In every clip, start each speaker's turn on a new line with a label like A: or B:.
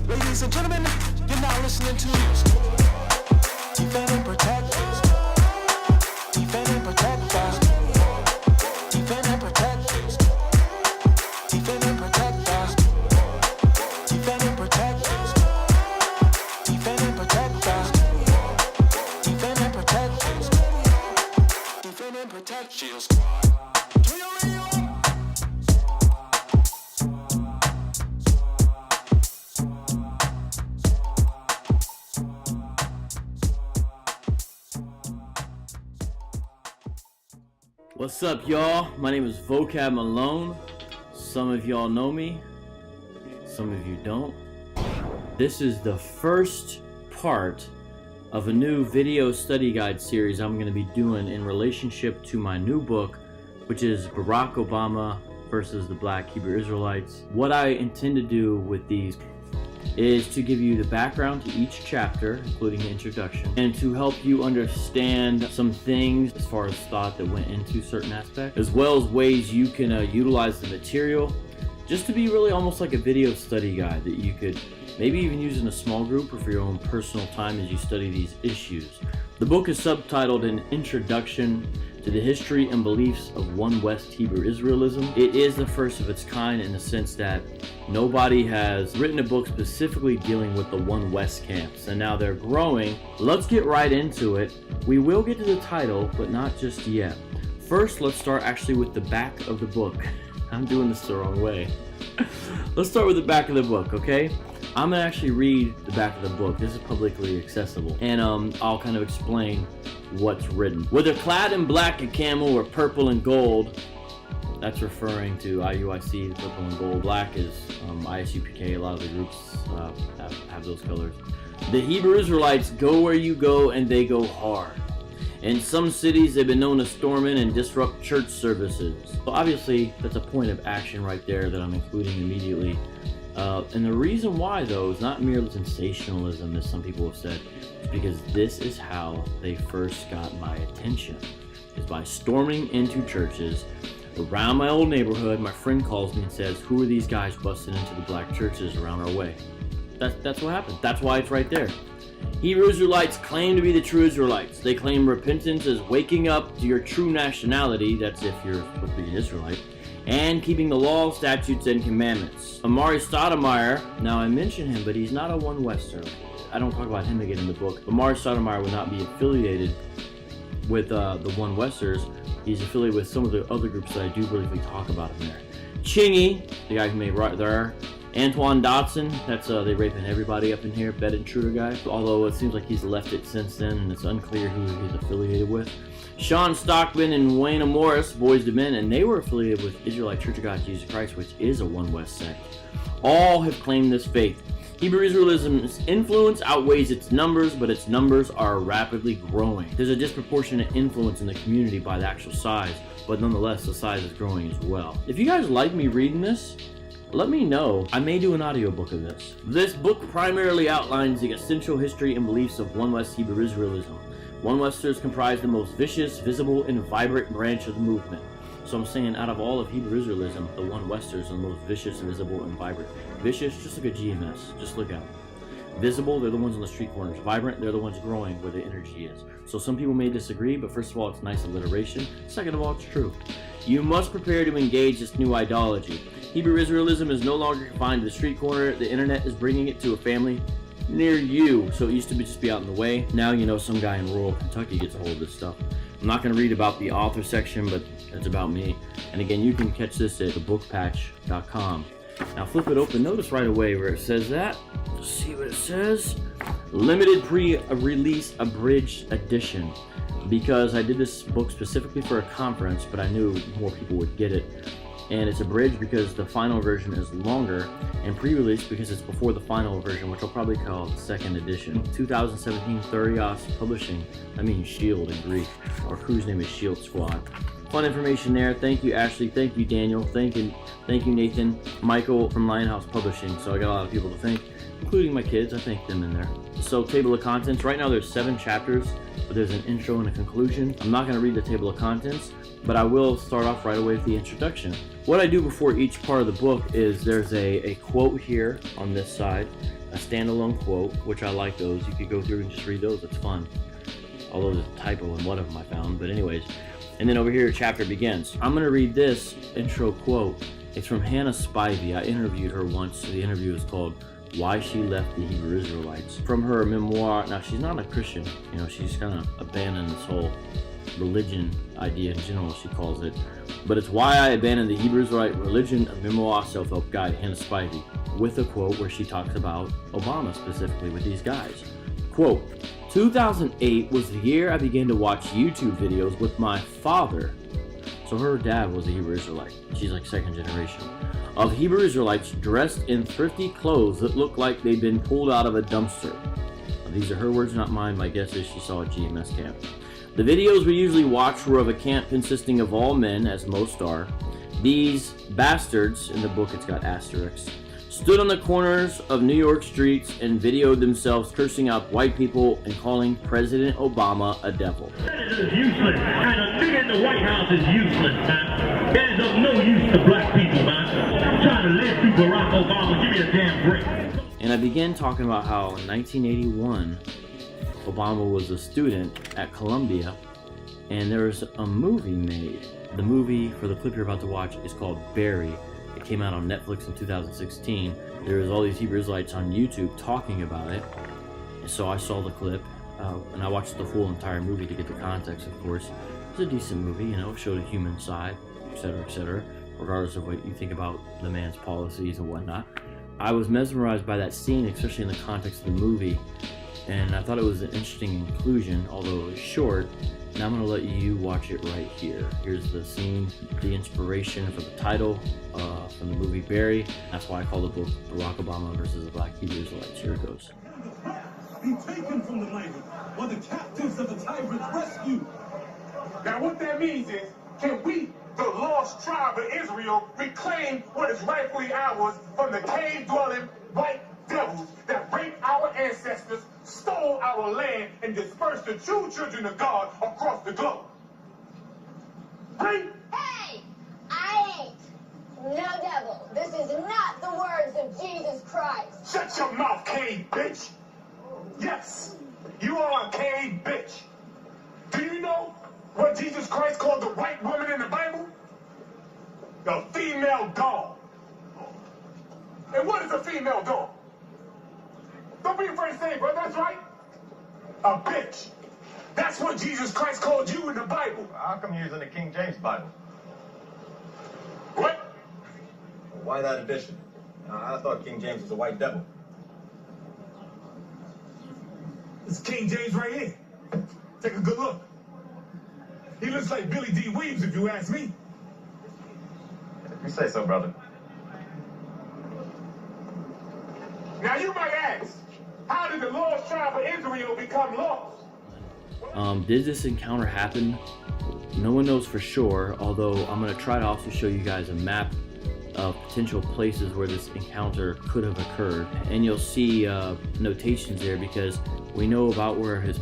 A: Ladies and gentlemen, you're now listening to Defend and Protect. Defend and Protect. Defend and Protect. Defend and Protect. Defend and Protect. Defend and Protect. Defend and Protect. Defend and Protect. Shield Squad. To your radio.
B: What's up, y'all? My name is Vocab Malone. Some of y'all know me, some of you don't. This is the first part of a new video study guide series I'm going to be doing in relationship to my new book, which is Barack Obama versus the Black Hebrew Israelites. What I intend to do with these is to give you the background to each chapter, including the introduction, and to help you understand some things as far as thought that went into certain aspects, as well as ways you can utilize the material, just to be really almost like a video study guide that you could maybe even use in a small group or for your own personal time as you study these issues. The book is subtitled An Introduction to the History and Beliefs of One West Hebrew Israelism. It is the first of its kind in the sense that nobody has written a book specifically dealing with the One West camps, and now they're growing. Let's get right into it. We will get to the title, but not just yet. First, let's start actually with the back of the book. I'm doing this the wrong way. Let's start with the back of the book, okay? I'm gonna actually read the back of the book. This is publicly accessible, and I'll kind of explain what's written. Whether clad in black and camel or purple and gold, that's referring to IUIC, the purple and gold. Black is ISUPK. A lot of the groups have those colors. The Hebrew Israelites go where you go, and they go hard. In some cities, they've been known to storm in and disrupt church services. So obviously, that's a point of action right there that I'm including immediately. And the reason why, though, is not merely sensationalism, as some people have said. It's because this is how they first got my attention, is by storming into churches around my old neighborhood. My friend calls me and says, "Who are these guys busting into the black churches around our way?" That's what happened. That's why it's right there. Hebrew Israelites claim to be the true Israelites. They claim repentance as waking up to your true nationality, that's if you're supposed to be an Israelite, and keeping the law, statutes, and commandments. Amari Stoudemire, now I mention him, but he's not a One Wester. I don't talk about him again in the book. Amari Stoudemire would not be affiliated with the One Westers. He's affiliated with some of the other groups that I do briefly talk about in there. Chingy, the guy who made right there. Antoine Dotson, that's they raping everybody up in here, bed intruder guy. Although it seems like he's left it since then, and it's unclear who he's affiliated with. Sean Stockman and Wayne Morris, Boys to Men, and they were affiliated with Israelite Church of God Jesus Christ, which is a One West sect. All have claimed this faith. Hebrew Israelism's influence outweighs its numbers, but its numbers are rapidly growing. There's a disproportionate influence in the community by the actual size, but nonetheless, the size is growing as well. If you guys like me reading this, let me know. I may do an audiobook of this. This book primarily outlines the essential history and beliefs of One West Hebrew Israelism. One Westers comprise the most vicious, visible, and vibrant branch of the movement. So I'm saying out of all of Hebrew Israelism, the One Westers are the most vicious, visible, and vibrant. Vicious, just like a GMS. Just look at them. Visible, they're the ones on the street corners. Vibrant, they're the ones growing where the energy is. So some people may disagree, but first of all, it's nice alliteration. Second of all, it's true. You must prepare to engage this new ideology. Hebrew Israelism is no longer confined to the street corner. The internet is bringing it to a family near you. So it used to just be out in the way. Now, you know, some guy in rural Kentucky gets a hold of this stuff. I'm not going to read about the author section, but it's about me. And again, you can catch this at thebookpatch.com. Now flip it open. Notice right away where it says that. Let's see what it says. Limited pre-release abridged edition. Because I did this book specifically for a conference, but I knew more people would get it. And it's abridged because the final version is longer, and pre-release because it's before the final version, which I'll probably call the second edition. 2017 Thurios Publishing. I mean Shield in Greek. Our crew's name is Shield Squad. Fun information there. Thank you, Ashley. Thank you, Daniel. Thank you, Nathan. Michael from Lionhouse Publishing. So I got a lot of people to thank, including my kids. I thank them in there. So table of contents. Right now there's 7 chapters, but there's an intro and a conclusion. I'm not going to read the table of contents, but I will start off right away with the introduction. What I do before each part of the book is there's a quote here on this side, standalone quote, which I like those. You could go through and just read those. It's fun. Although there's a typo in one of them I found, but anyways. And then over here, chapter begins. I'm going to read this intro quote. It's from Hannah Spivey. I interviewed her once. The interview is called Why She Left the Hebrew Israelites. From her memoir. Now, she's not a Christian. You know, she's kind of abandoned this whole religion idea in general, she calls it. But it's Why I Abandoned the Hebrew Israelite Religion, a memoir self-help guide, Hannah Spivey, with a quote where she talks about Obama specifically with these guys. Quote, 2008 was the year I began to watch YouTube videos with my father. So her dad was a Hebrew Israelite. She's like second generation. Of Hebrew Israelites dressed in thrifty clothes that looked like they'd been pulled out of a dumpster. Now, these are her words, not mine. My guess is she saw a GMS camp. The videos we usually watched were of a camp consisting of all men, as most are. These bastards, in the book it's got asterisks, stood on the corners of New York streets and videoed themselves cursing out white people and calling President Obama a devil.
C: That is useless, and a nigga in the White House is useless, man. That is of no use to black people, man. I'm trying to live through Barack Obama. Give me a damn break.
B: And I began talking about how in 1981, Obama was a student at Columbia, and there was a movie made. The movie, for the clip you're about to watch, is called Barry. It came out on Netflix in 2016. There was all these Hebrew Israelites on YouTube talking about it. And so I saw the clip, and I watched the full entire movie to get the context, of course. It was a decent movie, you know, it showed a human side, etc., regardless of what you think about the man's policies and whatnot. I was mesmerized by that scene, especially in the context of the movie, and I thought it was an interesting inclusion, although it was short. And I'm going to let you watch it right here. Here's the scene, the inspiration for the title from the movie Barry. That's why I call the book Barack Obama versus the Black Hebrew Israelites. Here it goes.
D: Be taken from the land, while the captives of the tyrants rescued. Now what that means is, can we, the lost tribe of Israel, reclaim what is rightfully ours from the cave-dwelling white devils that raped our ancestors, stole our land, and dispersed the true children of God across the globe? Right?
E: Hey! I ain't no devil. This is not the words of Jesus Christ.
D: Shut your mouth, cave bitch! Yes, you are a cave bitch. Do you know what Jesus Christ called the white woman in the Bible? The female dog. And what is a female dog? Don't be afraid to say it, bro. That's right. A bitch. That's what Jesus Christ called you in the Bible.
F: How come you're using the King James Bible?
D: What?
F: Why that edition? I thought King James was a white devil.
D: This is King James right here. Take a good look. He looks like Billy D. Weaves, if you ask me.
F: If you say so, brother.
D: Now you might ask, how did the lost tribe of Israel become lost?
B: Did this encounter happen? No one knows for sure, although I'm going to try to also show you guys a map of potential places where this encounter could have occurred. And you'll see notations there because we know about where his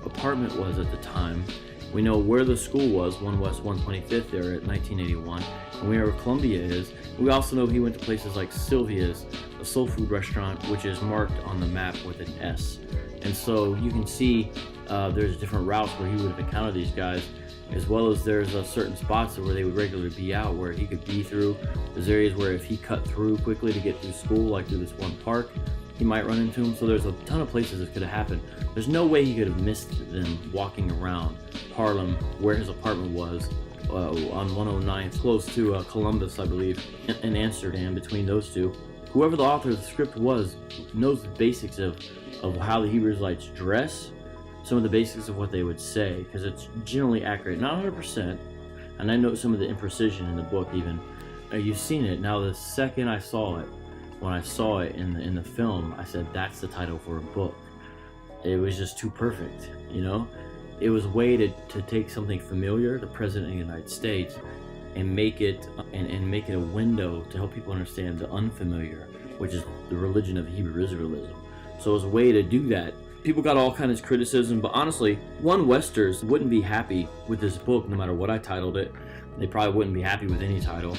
B: apartment was at the time. We know where the school was, 1 West 125th there at 1981, and we know where Columbia is. We also know he went to places like Sylvia's, a soul food restaurant, which is marked on the map with an S. And so you can see there's different routes where he would have encountered these guys, as well as there's certain spots where they would regularly be out, where he could be through. There's areas where if he cut through quickly to get through school, like through this one park, he might run into him. So there's a ton of places that could have happened. There's no way he could have missed them walking around Harlem, where his apartment was, on 109th, close to Columbus, I believe, and Amsterdam, between those two. Whoever the author of the script was knows the basics of how the Hebrew Israelites dress, some of the basics of what they would say, because it's generally accurate, not 100%, and I know some of the imprecision in the book even. You've seen it. Now the second I saw it, when I saw it in the film, I said, that's the title for a book. It was just too perfect, you know? It was a way to take something familiar, the President of the United States, and make it a window to help people understand the unfamiliar, which is the religion of Hebrew Israelism. So it was a way to do that. People got all kinds of criticism, but honestly, one Westers wouldn't be happy with this book no matter what I titled it. they probably wouldn't be happy with any title.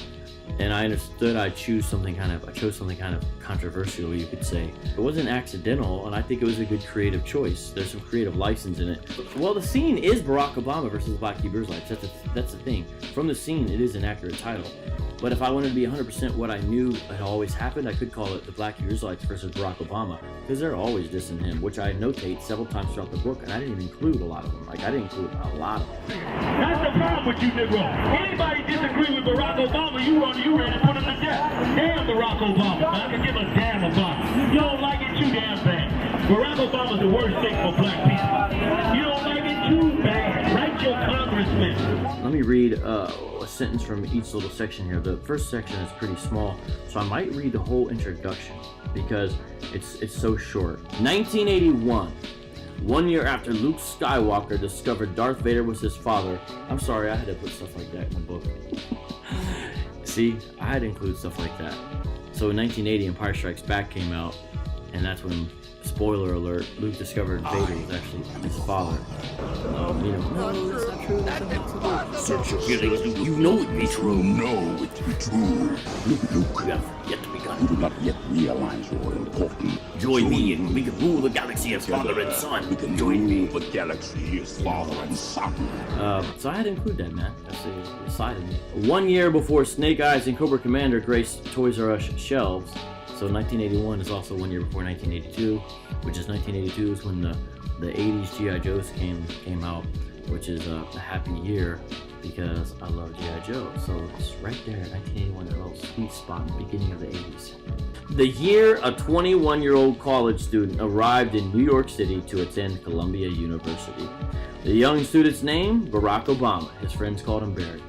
B: And I understood I chose something kind of controversial, you could say. It wasn't accidental, and I think it was a good creative choice. There's some creative license in it. Well, the scene is Barack Obama versus the Black Hebrew Israelites. That's the thing. From the scene, it is an accurate title. But if I wanted to be 100% what I knew had always happened, I could call it the Black Hebrew Israelites versus Barack Obama, because they're always dissing him, which I notate several times throughout the book, and I didn't even include a lot of them. Like, I didn't include a lot of them.
C: That's the problem with you, Negro. Anybody disagree with Barack Obama, you ready to put him to death. Damn Barack Obama. I can give a damn about it. You don't like it too damn bad. Barack Obama's the worst thing for black people. You don't like it too bad. Write your congressman.
B: Let me read a sentence from each little section here. The first section is pretty small, so I might read the whole introduction because it's so short. 1981. 1 year after Luke Skywalker discovered Darth Vader was his father. I'm sorry, I had to put stuff like that in the book. See, I had to include stuff like that. So in 1980, Empire Strikes Back came out, and that's when, spoiler alert, Luke discovered Vader was actually his father. No, that's not true. That's not
G: Search your feelings. You know it be true. No, it be true. Luke,
B: You have yet to begun.
G: you do not yet realize your importance.
B: Join me and we can rule the galaxy as father and son.
G: We can rule the galaxy as father and son.
B: So I had to include that, man. That's the side of me. 1 year before Snake Eyes and Cobra Commander graced Toys R Us shelves. So 1981 is also 1 year before 1982, which is 1982 is when the 80s G.I. Joes came out, which is a happy year because I love G.I. Joe. So it's right there, 1981, a little sweet spot in the beginning of the 80s. The year a 21-year-old college student arrived in New York City to attend Columbia University. The young student's name, Barack Obama. His friends called him Barry.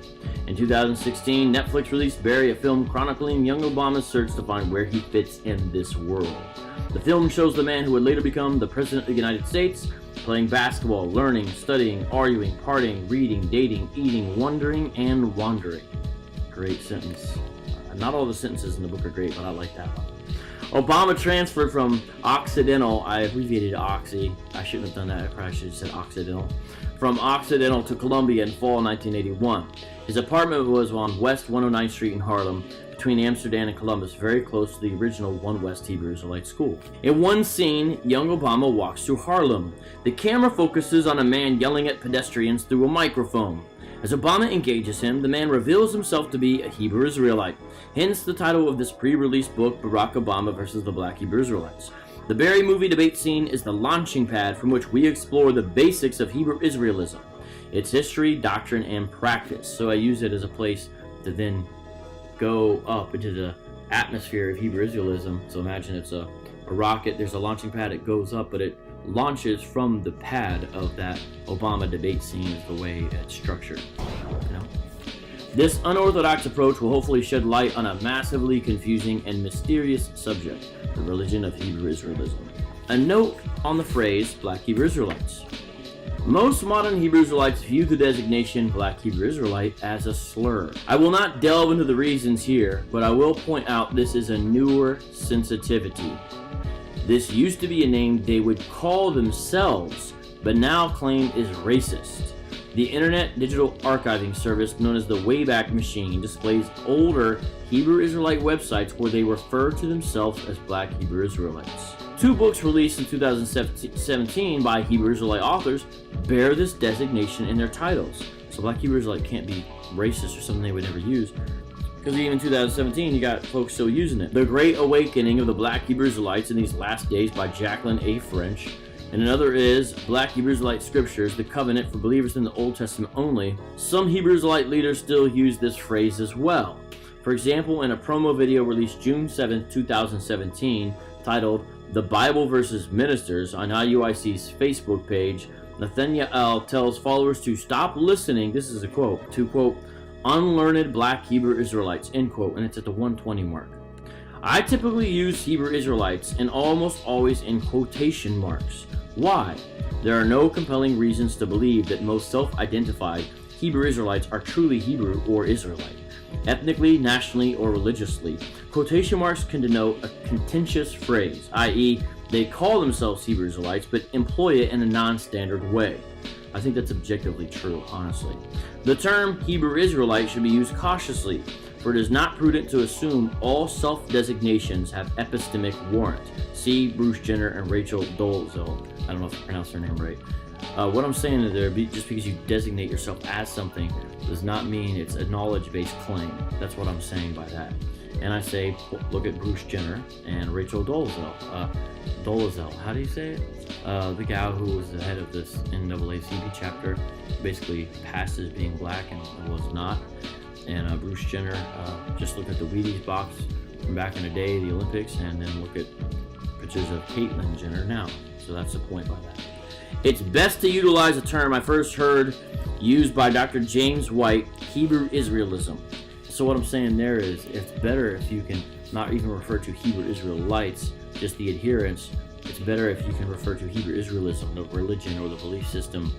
B: In 2016, Netflix released Barry, a film chronicling young Obama's search to find where he fits in this world. The film shows the man who would later become the President of the United States, playing basketball, learning, studying, arguing, partying, reading, dating, eating, wondering, and wandering. Great sentence. Not all the sentences in the book are great, but I like that one. Obama transferred from Occidental, I abbreviated Oxy, I shouldn't have done that, I probably should have said Occidental, from Occidental to Columbia in fall 1981. His apartment was on West 109th Street in Harlem, between Amsterdam and Columbus, very close to the original One West Hebrew Israelite School. In one scene, young Obama walks through Harlem. The camera focuses on a man yelling at pedestrians through a microphone. As Obama engages him, the man reveals himself to be a Hebrew Israelite. Hence the title of this pre-release book, Barack Obama versus the Black Hebrew Israelites. The Barry movie debate scene is the launching pad from which we explore the basics of Hebrew Israelism, its history, doctrine, and practice. So I use it as a place to then go up into the atmosphere of Hebrew Israelism. So imagine it's a rocket, there's a launching pad, it goes up, but it launches from the pad of that Obama debate scene is the way it's structured. This unorthodox approach will hopefully shed light on a massively confusing and mysterious subject, the religion of Hebrew Israelism. A note on the phrase Black Hebrew Israelites. Most modern Hebrew Israelites view the designation Black Hebrew Israelite as a slur. I will not delve into the reasons here, but I will point out this is a newer sensitivity. This used to be a name they would call themselves, but now claim is racist. The Internet Digital Archiving Service, known as the Wayback Machine, displays older Hebrew Israelite websites where they refer to themselves as Black Hebrew Israelites. Two books released in 2017 by Hebrew Israelite authors bear this designation in their titles. So Black Hebrew Israelite can't be racist or something they would never use, because even in 2017 you got folks still using it. The Great Awakening of the Black Hebrew Israelites in These Last Days by Jacqueline A. French. And another is Black Hebrew Israelite Scriptures, the Covenant for Believers in the Old Testament Only. Some Hebrew Israelite leaders still use this phrase as well. For example, in a promo video released June 7, 2017, titled The Bible versus Ministers on IUIC's Facebook page, Nathaniel tells followers to stop listening, this is a quote, to quote, unlearned Black Hebrew Israelites, end quote, and it's at the 120 mark. I typically use Hebrew Israelites and almost always in quotation marks. Why? There are no compelling reasons to believe that most self-identified Hebrew Israelites are truly Hebrew or Israelite, ethnically, nationally, or religiously. Quotation marks can denote a contentious phrase, i.e., they call themselves Hebrew Israelites but employ it in a non-standard way. I think that's objectively true, honestly. The term Hebrew Israelite should be used cautiously, for it is not prudent to assume all self-designations have epistemic warrant. See Bruce Jenner and Rachel Dolezal. I don't know if I pronounced her name right. What I'm saying is just because you designate yourself as something does not mean it's a knowledge-based claim. That's what I'm saying by that. And I say, look at Bruce Jenner and Rachel Dolezal. Dolezal, how do you say it? The gal who was the head of this NAACP chapter, basically passed as being black and was not. And Bruce Jenner, just look at the Wheaties box from back in the day, the Olympics, and then look at pictures of Caitlyn Jenner now. So that's the point by that. It's best to utilize a term I first heard used by Dr. James White, Hebrew Israelism. So what I'm saying there is, it's better if you can not even refer to Hebrew Israelites, just the adherents. It's better if you can refer to Hebrew Israelism, the religion or the belief system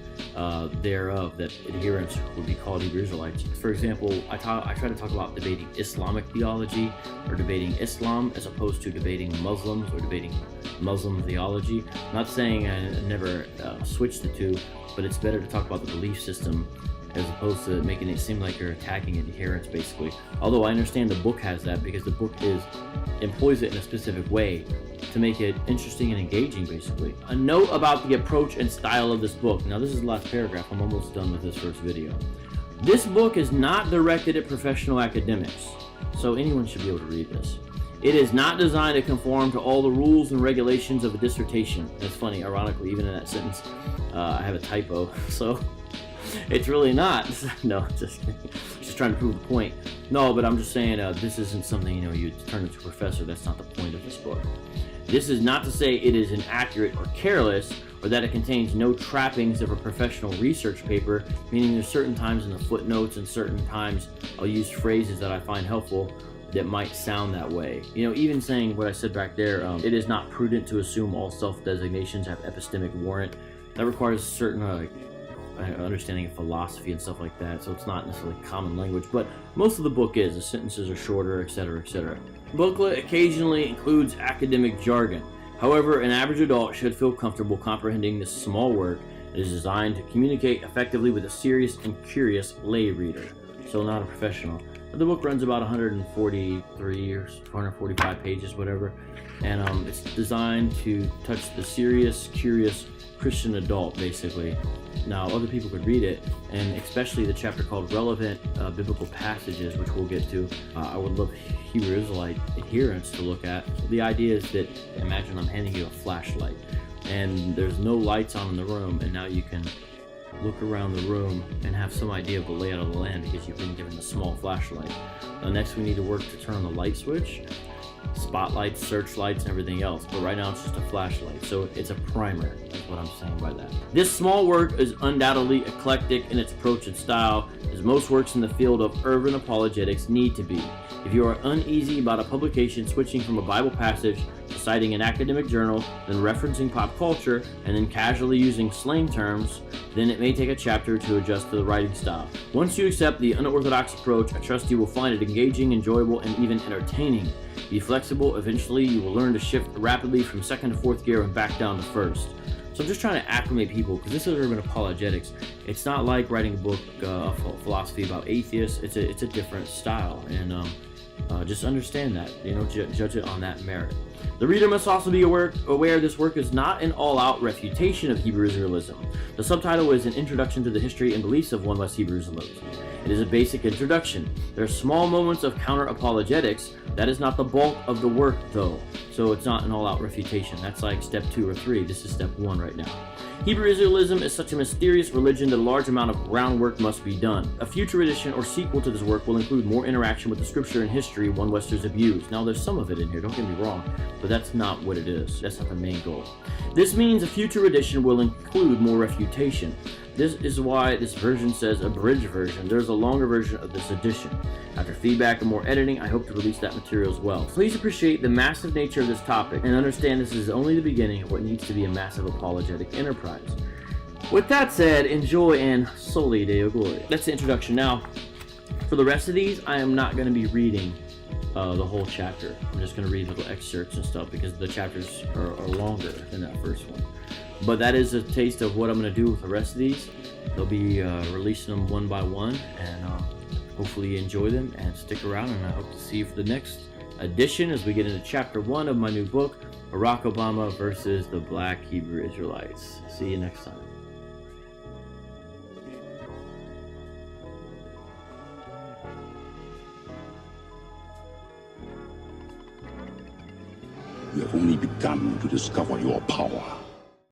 B: thereof, that adherents would be called Hebrew Israelites. For example, I try to talk about debating Islamic theology or debating Islam as opposed to debating Muslims or debating Muslim theology. I'm not saying I never switch the two, but it's better to talk about the belief system as opposed to making it seem like you're attacking adherents, basically. Although I understand the book has that, because the book employs it in a specific way to make it interesting and engaging, basically. A note about the approach and style of this book. Now, this is the last paragraph. I'm almost done with this first video. This book is not directed at professional academics, so anyone should be able to read this. It is not designed to conform to all the rules and regulations of a dissertation. It's funny, ironically, even in that sentence, I have a typo, so it's really not. No, just trying to prove the point. No, but I'm just saying this isn't something, you turn into a professor. That's not the point of this book. This is not to say it is inaccurate or careless, or that it contains no trappings of a professional research paper, meaning there's certain times in the footnotes and certain times I'll use phrases that I find helpful that might sound that way. Even saying what I said back there, it is not prudent to assume all self-designations have epistemic warrant. That requires certain understanding of philosophy and stuff like that, so it's not necessarily common language, but most of the book is. The sentences are shorter, etc., etc. The booklet occasionally includes academic jargon. However, an average adult should feel comfortable comprehending this small work that is designed to communicate effectively with a serious and curious lay reader, so not a professional. The book runs about 143 or 145 pages, whatever, and it's designed to touch the serious, curious Christian adult, basically. Now, other people could read it, and especially the chapter called Relevant Biblical Passages, which we'll get to. I would love Hebrew Israelite adherents to look at. So the idea is that, imagine I'm handing you a flashlight, and there's no lights on in the room, and now you can look around the room and have some idea of the layout of the land because you've been given a small flashlight. Next, we need to work to turn on the light switch, spotlights, searchlights, and everything else, but right now it's just a flashlight, so it's a primer. That's what I'm saying by that. This small work is undoubtedly eclectic in its approach and style, as most works in the field of urban apologetics need to be. If you are uneasy about a publication switching from a Bible passage to citing an academic journal, then referencing pop culture, and then casually using slang terms, then it may take a chapter to adjust to the writing style. Once you accept the unorthodox approach, I trust you will find it engaging, enjoyable, and even entertaining. Be flexible. Eventually, you will learn to shift rapidly from second to fourth gear and back down to first. So I'm just trying to acclimate people, because this is urban apologetics. It's not like writing a book of philosophy about atheists. It's a different style, and just understand that. Judge it on that merit. The reader must also be aware this work is not an all-out refutation of Hebrew Israelism. The subtitle is an introduction to the history and beliefs of One West Hebrew Israelites. It is a basic introduction. There are small moments of counter-apologetics. That is not the bulk of the work, though. So it's not an all-out refutation. That's like step 2 or 3. This is step 1 right now. Hebrew Israelism is such a mysterious religion that a large amount of groundwork must be done. A future edition or sequel to this work will include more interaction with the scripture and history One Westers have used. Now, there's some of it in here, don't get me wrong, but that's not what it is. That's not the main goal. This means a future edition will include more refutation. This is why this version says abridged version. There's a longer version of this edition. After feedback and more editing, I hope to release that material as well. Please appreciate the massive nature of this topic and understand this is only the beginning of what needs to be a massive apologetic enterprise. With that said, enjoy and soli Deo Gloria. That's the introduction. Now, for the rest of these, I am not going to be reading the whole chapter. I'm just going to read little excerpts and stuff because the chapters are longer than that first one. But that is a taste of what I'm going to do with the rest of these. They'll be releasing them one by one, and hopefully you enjoy them and stick around, and I hope to see you for the next edition as we get into chapter 1 of my new book, Barack Obama versus the Black Hebrew Israelites. See you next time.
G: You have only begun to discover your power.